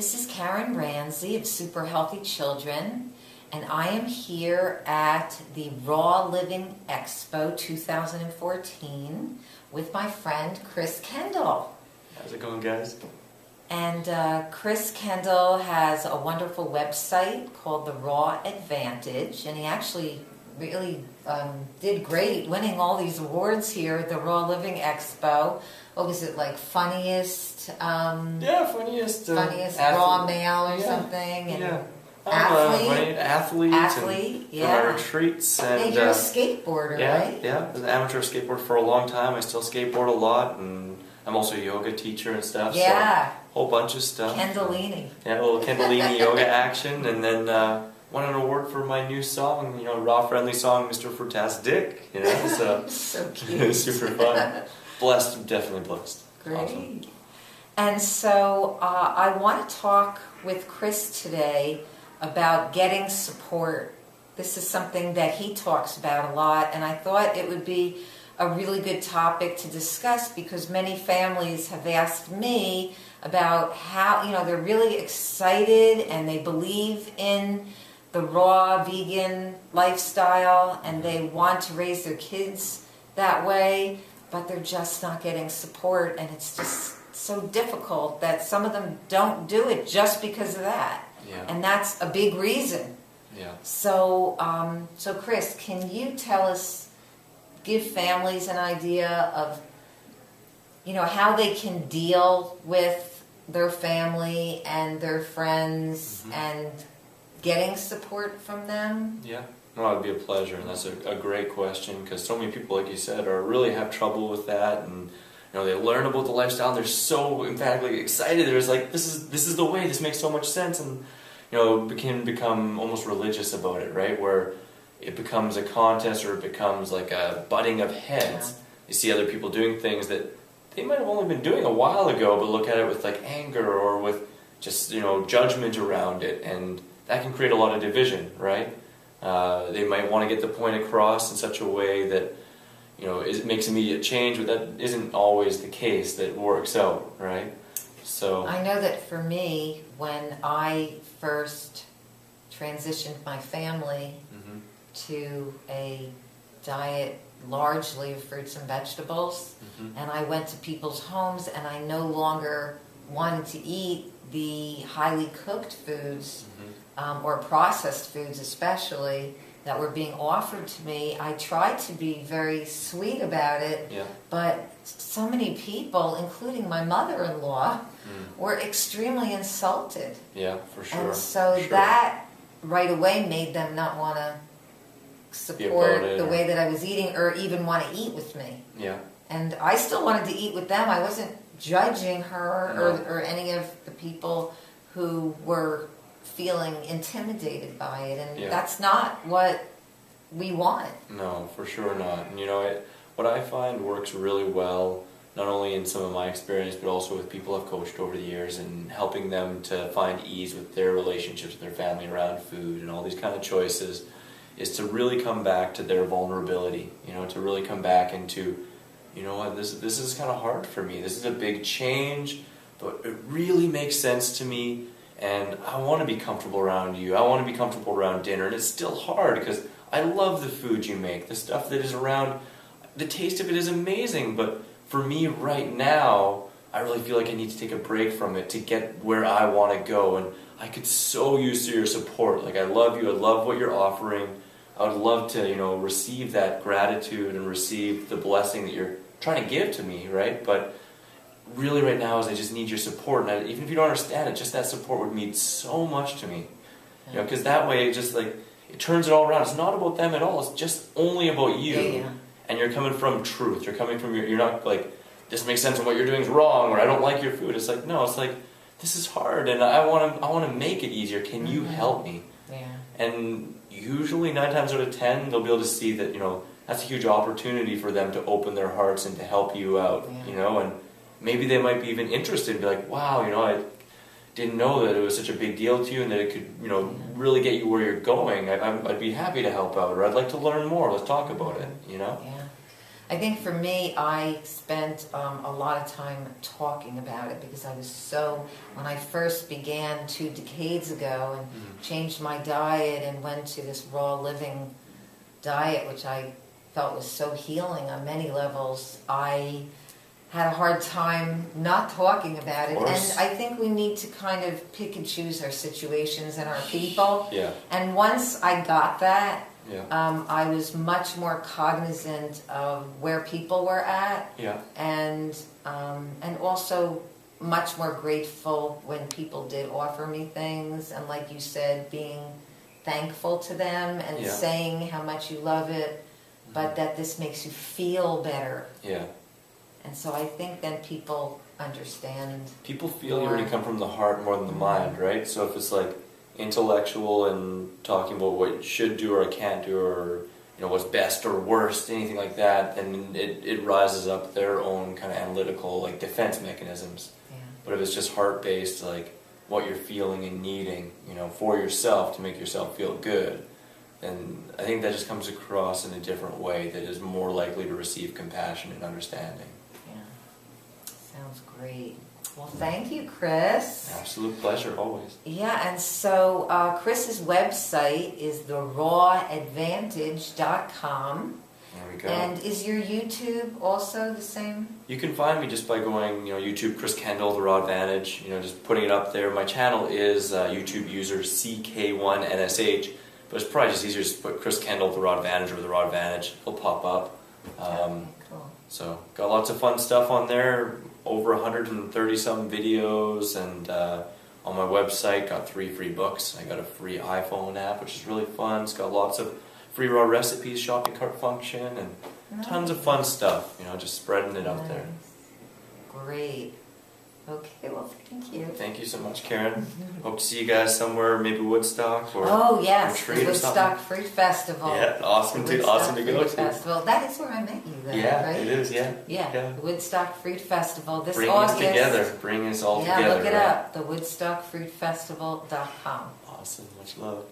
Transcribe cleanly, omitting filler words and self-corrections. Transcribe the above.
This is Karen Ranzi of Super Healthy Children, and I am here at the Raw Living Expo 2014 with my friend Chris Kendall. How's it going, guys? And Chris Kendall has a wonderful website called The Raw Advantage, and he actually really did great, winning all these awards here at the Raw Living Expo. What was it, like funniest? Funniest raw male or something. And athlete. And yeah. For my retreats. And you're a skateboarder, right? Yeah, I was an amateur skateboarder for a long time. I still skateboard a lot, and I'm also a yoga teacher and stuff. Yeah. So whole bunch of stuff. Kendallini. Yeah, a little Kendallini yoga action, and then won an award for my new song, raw friendly song, Mr. Frutastic. So so cute. Super fun. Blessed, definitely blessed. Great. Awesome. And so I want to talk with Chris today about getting support. This is something that he talks about a lot, and I thought it would be a really good topic to discuss because many families have asked me about how, they're really excited and they believe in the raw vegan lifestyle and they want to raise their kids that way, but they're just not getting support, and it's just so difficult that some of them don't do it just because of that. Yeah. And that's a big reason. Yeah. So, Chris, can you give families an idea of, how they can deal with their family and their friends and getting support from them? Yeah. No, it'd be a pleasure, and that's a great question because so many people, like you said, really have trouble with that, and they learn about the lifestyle and they're so emphatically excited. They're just like, this is the way. This makes so much sense, and can become almost religious about it, right? Where it becomes a contest or it becomes like a butting of heads. Yeah. You see other people doing things that they might have only been doing a while ago, but look at it with like anger or with just judgment around it, and that can create a lot of division, right? They might want to get the point across in such a way that it makes immediate change, but that isn't always the case that works out, right? So I know that for me, when I first transitioned my family to a diet largely of fruits and vegetables, and I went to people's homes and I no longer wanted to eat the highly cooked foods or processed foods especially that were being offered to me, I tried to be very sweet about it, but so many people, including my mother-in-law, were extremely insulted. Yeah, for sure. And so that right away made them not want to support the way that I was eating or even want to eat with me. Yeah. And I still wanted to eat with them. I wasn't judging her or any of the people who were feeling intimidated by it, and that's not what we want. No, for sure not. And what I find works really well, not only in some of my experience, but also with people I've coached over the years and helping them to find ease with their relationships with their family around food and all these kind of choices, is to really come back to their vulnerability, to really come back into, this is kind of hard for me. This is a big change, but it really makes sense to me. And I want to be comfortable around you. I want to be comfortable around dinner. And it's still hard because I love the food you make. The stuff that is around, the taste of it is amazing. But for me right now, I really feel like I need to take a break from it to get where I want to go. And I could so use your support. Like, I love you. I love what you're offering. I would love to, receive that gratitude and receive the blessing that you're trying to give to me, right? But really right now is I just need your support, and even if you don't understand it, just that support would mean so much to me, because that way it just it turns it all around. It's not about them at all. It's just only about you, and you're coming from truth. You're coming from you're not like, this makes sense and what you're doing is wrong, or I don't like your food. It's like, no, it's like, this is hard and I want to make it easier. Can you help me? Yeah. And usually 9 times out of 10 they'll be able to see that that's a huge opportunity for them to open their hearts and to help you out, and maybe they might be even interested and be like, wow, I didn't know that it was such a big deal to you and that it could, really get you where you're going. I'd be happy to help out, or I'd like to learn more. Let's talk about it, Yeah. I think for me, I spent a lot of time talking about it because I was when I first began 2 decades ago and changed my diet and went to this raw living diet, which I felt was so healing on many levels, I had a hard time not talking about it. And I think we need to kind of pick and choose our situations and our people. Yeah. And once I got that, Yeah. I was much more cognizant of where people were at, Yeah. and also much more grateful when people did offer me things, and like you said, being thankful to them and saying how much you love it, but that this makes you feel better. Yeah. And so I think then people understand. People feel you when you come from the heart more than the mind, right? So if it's like intellectual and talking about what you should do or can't do, or what's best or worst, anything like that, then it rises up their own kind of analytical like defense mechanisms. Yeah. But if it's just heart based, like what you're feeling and needing, for yourself to make yourself feel good, then I think that just comes across in a different way that is more likely to receive compassion and understanding. Yeah. Sounds great. Well, thank you, Chris. Absolute pleasure, always. Yeah, and so Chris's website is therawadvantage.com. There we go. And is your YouTube also the same? You can find me just by going, YouTube, Chris Kendall, The Raw Advantage, just putting it up there. My channel is YouTube user CK1NSH, but it's probably just easier to put Chris Kendall, The Raw Advantage, or The Raw Advantage. It'll pop up. Okay, cool. So, got lots of fun stuff on there. Over 130 some videos, and on my website got 3 free books. I got a free iPhone app, which is really fun. It's got lots of free raw recipes, shopping cart function, and tons of fun stuff. Just spreading it out there. Great. Okay, well, thank you. Thank you so much, Karen. Hope to see you guys somewhere, maybe Woodstock or yes, the retreat or Woodstock something. Fruit Festival. Yeah, awesome to go Fruit to. Festival. That is where I met you, then, Yeah, right? it is. Yeah. Yeah, the Woodstock Fruit Festival this Bring August. us together. Bring us all together. Yeah, look it right? up. The WoodstockFruitFestival.com. Awesome. Much love.